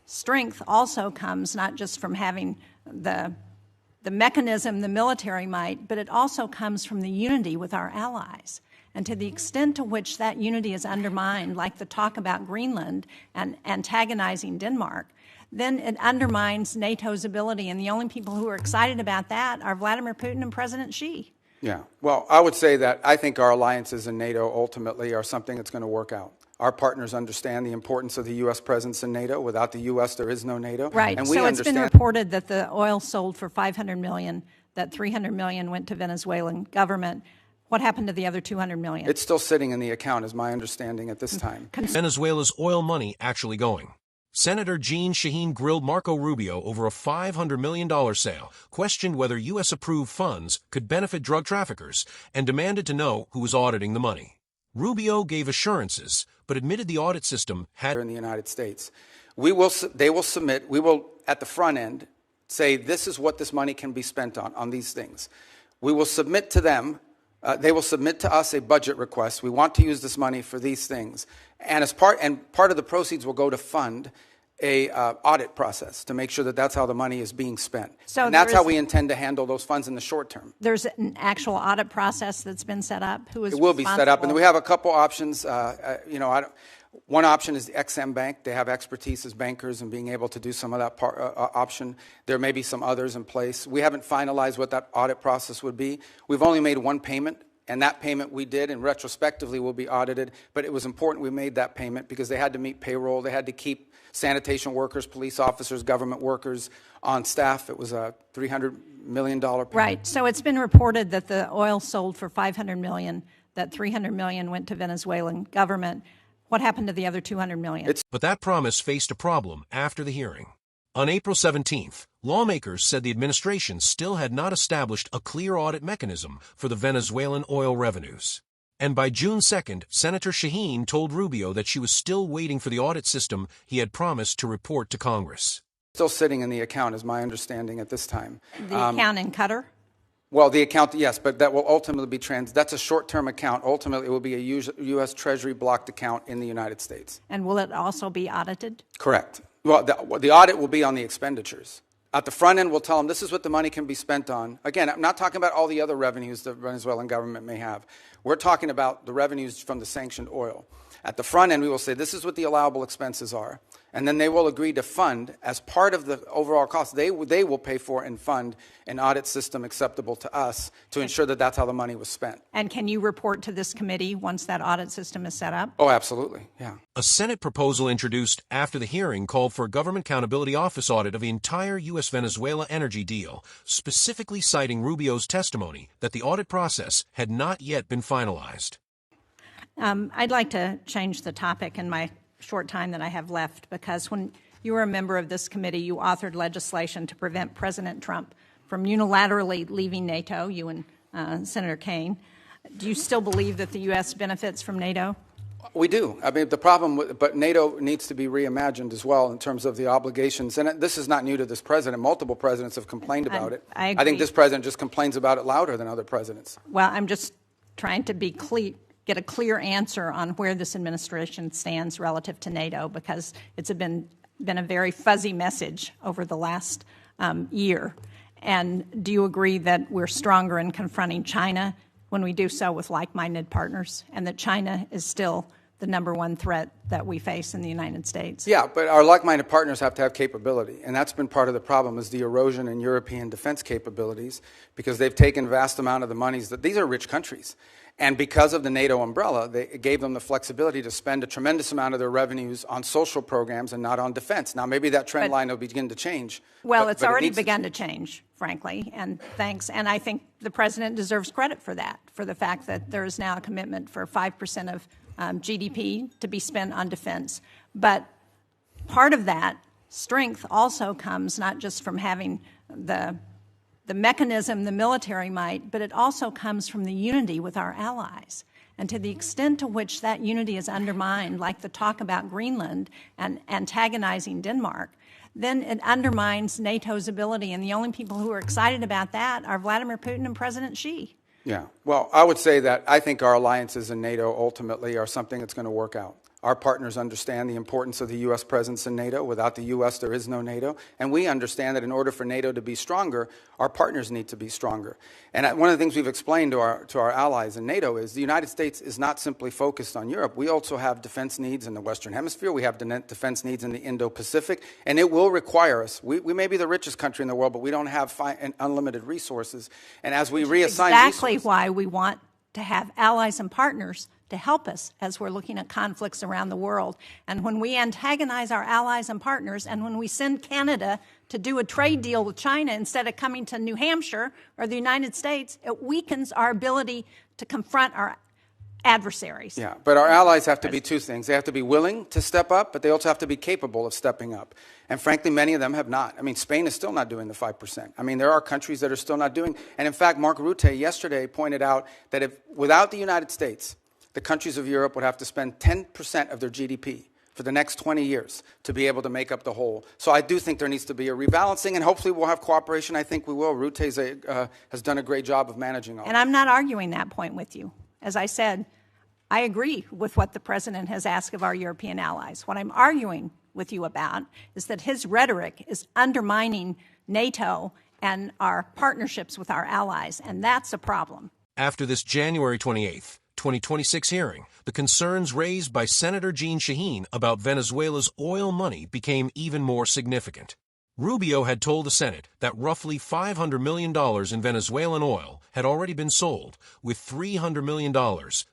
strength also comes not just from having the mechanism, the military might, but it also comes from the unity with our allies. And to the extent to which that unity is undermined, like the talk about Greenland and antagonizing Denmark, then it undermines NATO's ability. And the only people who are excited about that are Vladimir Putin and President Xi. Yeah, well, I would say that I think our alliances in NATO ultimately are something that's going to work out. Our partners understand the importance of the U.S. presence in NATO. Without the U.S., there is no NATO. Right. And so it's been reported that the oil sold for $500 million, that $300 million went to Venezuelan government. What happened to the other $200 million? It's still sitting in the account, is my understanding at this time. Venezuela's oil money actually going. Senator Jeanne Shaheen grilled Marco Rubio over a $500 million sale, questioned whether U.S.-approved funds could benefit drug traffickers, and demanded to know who was auditing the money. Rubio gave assurances, but admitted the audit system had... In the United States. They will submit, we will, at the front end, say this is what this money can be spent on these things. We will submit to them, they will submit to us a budget request. We want to use this money for these things. And part of the proceeds will go to fund a audit process to make sure that that's how the money is being spent. So and that's how we intend to handle those funds in the short term. There's an actual audit process that's been set up? It will be set up, and we have a couple options. One option is the XM Bank. They have expertise as bankers and being able to do some of that option. There may be some others in place. We haven't finalized what that audit process would be. We've only made one payment, and that payment we did, and retrospectively will be audited. But it was important we made that payment because they had to meet payroll. They had to keep sanitation workers, police officers, government workers on staff. It was a $300 million payment. Right. So it's been reported that the oil sold for $500 million, that $300 million went to Venezuelan government. What happened to the other $200 million? But that promise faced a problem after the hearing. On April 17th, lawmakers said the administration still had not established a clear audit mechanism for the Venezuelan oil revenues. And by June 2nd, Senator Shaheen told Rubio that she was still waiting for the audit system he had promised to report to Congress. Still sitting in the account, is my understanding at this time. The account in Qatar? Well, the account, yes, but that will ultimately be that's a short-term account. Ultimately, it will be a U.S. Treasury blocked account in the United States. And will it also be audited? Correct. Well, the audit will be on the expenditures. At the front end, we'll tell them this is what the money can be spent on. Again, I'm not talking about all the other revenues the Venezuelan government may have. We're talking about the revenues from the sanctioned oil. At the front end, we will say this is what the allowable expenses are. And then they will agree to fund, as part of the overall cost, they will pay for and fund an audit system acceptable to us to ensure that that's how the money was spent. And can you report to this committee once that audit system is set up? Oh, absolutely, yeah. A Senate proposal introduced after the hearing called for a Government Accountability Office audit of the entire U.S.-Venezuela energy deal, specifically citing Rubio's testimony that the audit process had not yet been finalized. I'd like to change the topic in my short time that I have left, because when you were a member of this committee, you authored legislation to prevent President Trump from unilaterally leaving NATO, you and Senator Kaine. Do you still believe that the U.S. benefits from NATO? We do. I mean, the problem, but NATO needs to be reimagined as well in terms of the obligations. And this is not new to this president. Multiple presidents have complained about it. I agree. I think this president just complains about it louder than other presidents. Well, I'm just trying to be get a clear answer on where this administration stands relative to NATO, because it's been a very fuzzy message over the last year. And do you agree that we're stronger in confronting China when we do so with like-minded partners, and that China is still the number one threat that we face in the United States? Yeah, but our like-minded partners have to have capability, and that's been part of the problem, is the erosion in European defense capabilities, because they've taken vast amount of the monies that these are rich countries. And because of the NATO umbrella, it gave them the flexibility to spend a tremendous amount of their revenues on social programs and not on defense. Now, maybe that trend line will begin to change. Well, it's already begun to change, frankly, and thanks. And I think the president deserves credit for that, for the fact that there is now a commitment for 5% of GDP to be spent on defense. But part of that strength also comes not just from having the mechanism, the military might, but it also comes from the unity with our allies. And to the extent to which that unity is undermined, like the talk about Greenland and antagonizing Denmark, then it undermines NATO's ability. And the only people who are excited about that are Vladimir Putin and President Xi. Yeah, well, I would say that I think our alliances in NATO ultimately are something that's going to work out. Our partners understand the importance of the U.S. presence in NATO. Without the U.S., there is no NATO. And we understand that in order for NATO to be stronger, our partners need to be stronger. And one of the things we've explained to our allies in NATO is the United States is not simply focused on Europe. We also have defense needs in the Western Hemisphere. We have defense needs in the Indo-Pacific. And it will require us. We may be the richest country in the world, but we don't have unlimited resources. And as we reassign exactly why we want to have allies and partners to help us as we're looking at conflicts around the world. And when we antagonize our allies and partners, and when we send Canada to do a trade deal with China instead of coming to New Hampshire or the United States, it weakens our ability to confront our adversaries. Yeah, but our allies have to be two things. They have to be willing to step up, but they also have to be capable of stepping up. And frankly, many of them have not. I mean, Spain is still not doing the 5%. I mean, there are countries that are still not doing. And in fact, Mark Rutte yesterday pointed out that if without the United States, the countries of Europe would have to spend 10% of their GDP for the next 20 years to be able to make up the whole. So I do think there needs to be a rebalancing, and hopefully we'll have cooperation. I think we will. Rutte has done a great job of managing all. And I'm not arguing that point with you. As I said, I agree with what the President has asked of our European allies. What I'm arguing with you about is that his rhetoric is undermining NATO and our partnerships with our allies, and that's a problem. After this January 28th, 2026 hearing, the concerns raised by Senator Jeanne Shaheen about Venezuela's oil money became even more significant. Rubio had told the Senate that roughly $500 million in Venezuelan oil had already been sold, with $300 million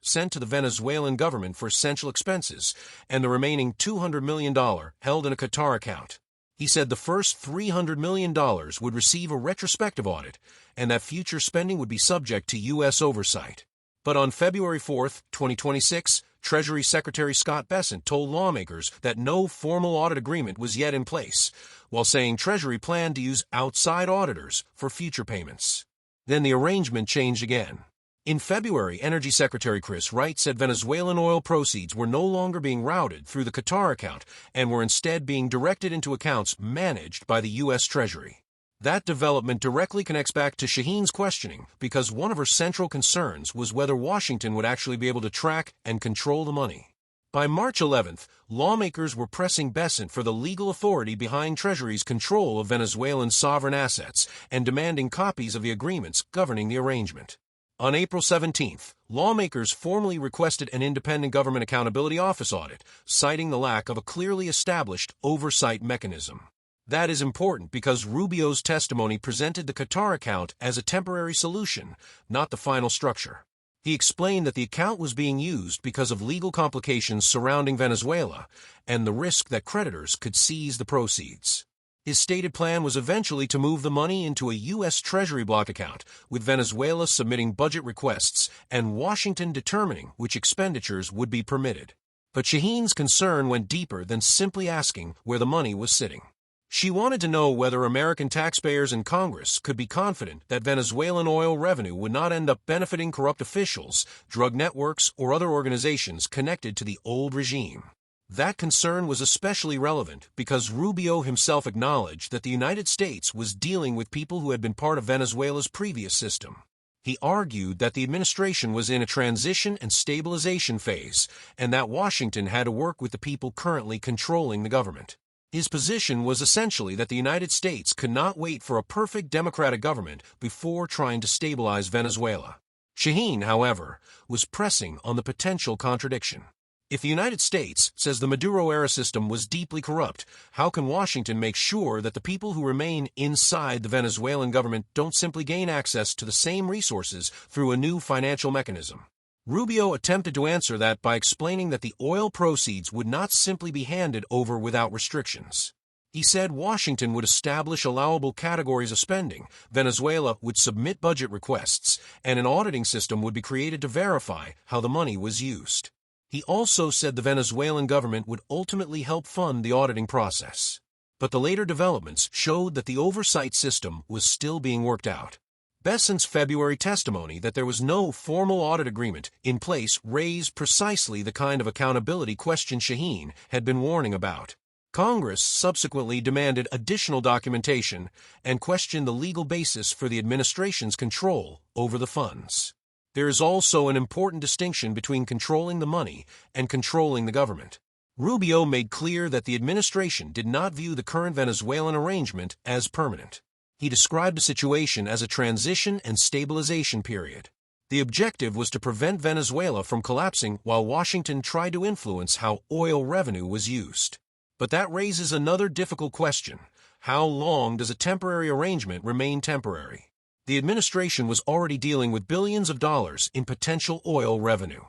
sent to the Venezuelan government for essential expenses, and the remaining $200 million held in a Qatar account. He said the first $300 million would receive a retrospective audit, and that future spending would be subject to U.S. oversight. But on February 4, 2026, Treasury Secretary Scott Bessent told lawmakers that no formal audit agreement was yet in place, while saying Treasury planned to use outside auditors for future payments. Then the arrangement changed again. In February, Energy Secretary Chris Wright said Venezuelan oil proceeds were no longer being routed through the Qatar account and were instead being directed into accounts managed by the U.S. Treasury. That development directly connects back to Shaheen's questioning because one of her central concerns was whether Washington would actually be able to track and control the money. By March 11th, lawmakers were pressing Bessent for the legal authority behind Treasury's control of Venezuelan sovereign assets and demanding copies of the agreements governing the arrangement. On April 17th, lawmakers formally requested an independent government accountability office audit, citing the lack of a clearly established oversight mechanism. That is important because Rubio's testimony presented the Qatar account as a temporary solution, not the final structure. He explained that the account was being used because of legal complications surrounding Venezuela and the risk that creditors could seize the proceeds. His stated plan was eventually to move the money into a U.S. Treasury block account, with Venezuela submitting budget requests and Washington determining which expenditures would be permitted. But Shaheen's concern went deeper than simply asking where the money was sitting. She wanted to know whether American taxpayers and Congress could be confident that Venezuelan oil revenue would not end up benefiting corrupt officials, drug networks, or other organizations connected to the old regime. That concern was especially relevant because Rubio himself acknowledged that the United States was dealing with people who had been part of Venezuela's previous system. He argued that the administration was in a transition and stabilization phase, and that Washington had to work with the people currently controlling the government. His position was essentially that the United States could not wait for a perfect democratic government before trying to stabilize Venezuela. Shaheen, however, was pressing on the potential contradiction. If the United States says the Maduro-era system was deeply corrupt, how can Washington make sure that the people who remain inside the Venezuelan government don't simply gain access to the same resources through a new financial mechanism? Rubio attempted to answer that by explaining that the oil proceeds would not simply be handed over without restrictions. He said Washington would establish allowable categories of spending, Venezuela would submit budget requests, and an auditing system would be created to verify how the money was used. He also said the Venezuelan government would ultimately help fund the auditing process. But the later developments showed that the oversight system was still being worked out. Bessent's February testimony that there was no formal audit agreement in place raised precisely the kind of accountability question Shaheen had been warning about. Congress subsequently demanded additional documentation and questioned the legal basis for the administration's control over the funds. There is also an important distinction between controlling the money and controlling the government. Rubio made clear that the administration did not view the current Venezuelan arrangement as permanent. He described the situation as a transition and stabilization period. The objective was to prevent Venezuela from collapsing while Washington tried to influence how oil revenue was used. But that raises another difficult question. How long does a temporary arrangement remain temporary? The administration was already dealing with billions of dollars in potential oil revenue.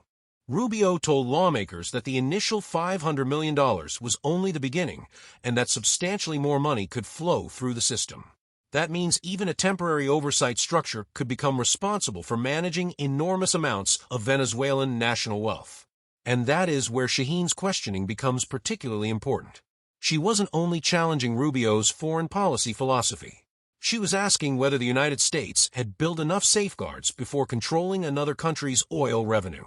Rubio told lawmakers that the initial $500 million was only the beginning and that substantially more money could flow through the system. That means even a temporary oversight structure could become responsible for managing enormous amounts of Venezuelan national wealth. And that is where Shaheen's questioning becomes particularly important. She wasn't only challenging Rubio's foreign policy philosophy. She was asking whether the United States had built enough safeguards before controlling another country's oil revenue.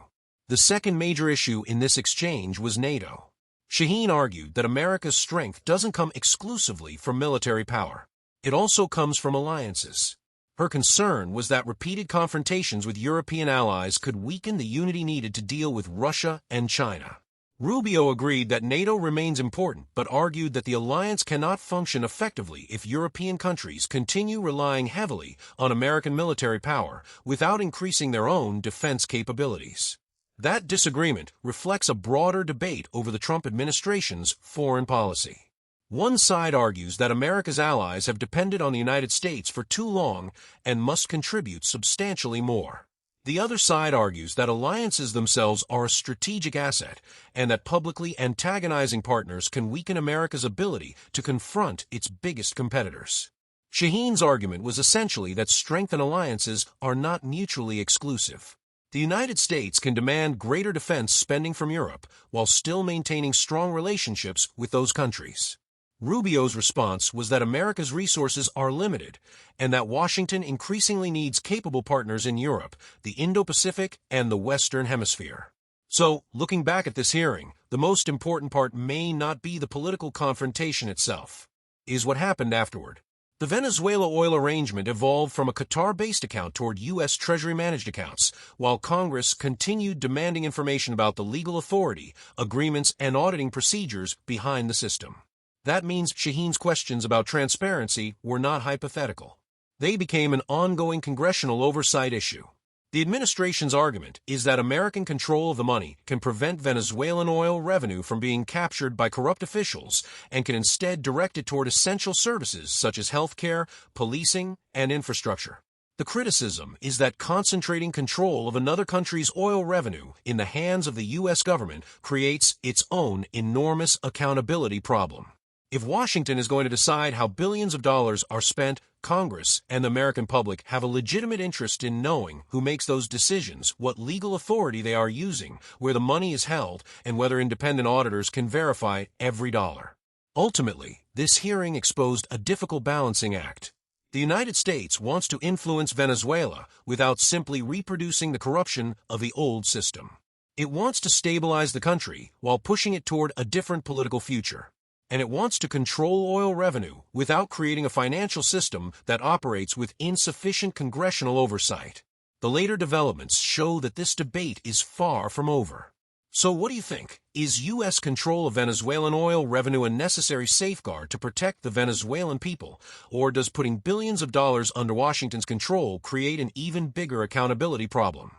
The second major issue in this exchange was NATO. Shaheen argued that America's strength doesn't come exclusively from military power. It also comes from alliances. Her concern was that repeated confrontations with European allies could weaken the unity needed to deal with Russia and China. Rubio agreed that NATO remains important, but argued that the alliance cannot function effectively if European countries continue relying heavily on American military power without increasing their own defense capabilities. That disagreement reflects a broader debate over the Trump administration's foreign policy. One side argues that America's allies have depended on the United States for too long and must contribute substantially more. The other side argues that alliances themselves are a strategic asset and that publicly antagonizing partners can weaken America's ability to confront its biggest competitors. Shaheen's argument was essentially that strength and alliances are not mutually exclusive. The United States can demand greater defense spending from Europe while still maintaining strong relationships with those countries. Rubio's response was that America's resources are limited and that Washington increasingly needs capable partners in Europe, the Indo-Pacific, and the Western Hemisphere. So, looking back at this hearing, the most important part may not be the political confrontation itself. It is what happened afterward. The Venezuela oil arrangement evolved from a Qatar-based account toward U.S. Treasury-managed accounts, while Congress continued demanding information about the legal authority, agreements, and auditing procedures behind the system. That means Shaheen's questions about transparency were not hypothetical. They became an ongoing congressional oversight issue. The administration's argument is that American control of the money can prevent Venezuelan oil revenue from being captured by corrupt officials and can instead direct it toward essential services such as healthcare, policing, and infrastructure. The criticism is that concentrating control of another country's oil revenue in the hands of the U.S. government creates its own enormous accountability problem. If Washington is going to decide how billions of dollars are spent, Congress and the American public have a legitimate interest in knowing who makes those decisions, what legal authority they are using, where the money is held, and whether independent auditors can verify every dollar. Ultimately, this hearing exposed a difficult balancing act. The United States wants to influence Venezuela without simply reproducing the corruption of the old system. It wants to stabilize the country while pushing it toward a different political future. And it wants to control oil revenue without creating a financial system that operates with insufficient congressional oversight. The later developments show that this debate is far from over. So what do you think? Is U.S. control of Venezuelan oil revenue a necessary safeguard to protect the Venezuelan people, or does putting billions of dollars under Washington's control create an even bigger accountability problem?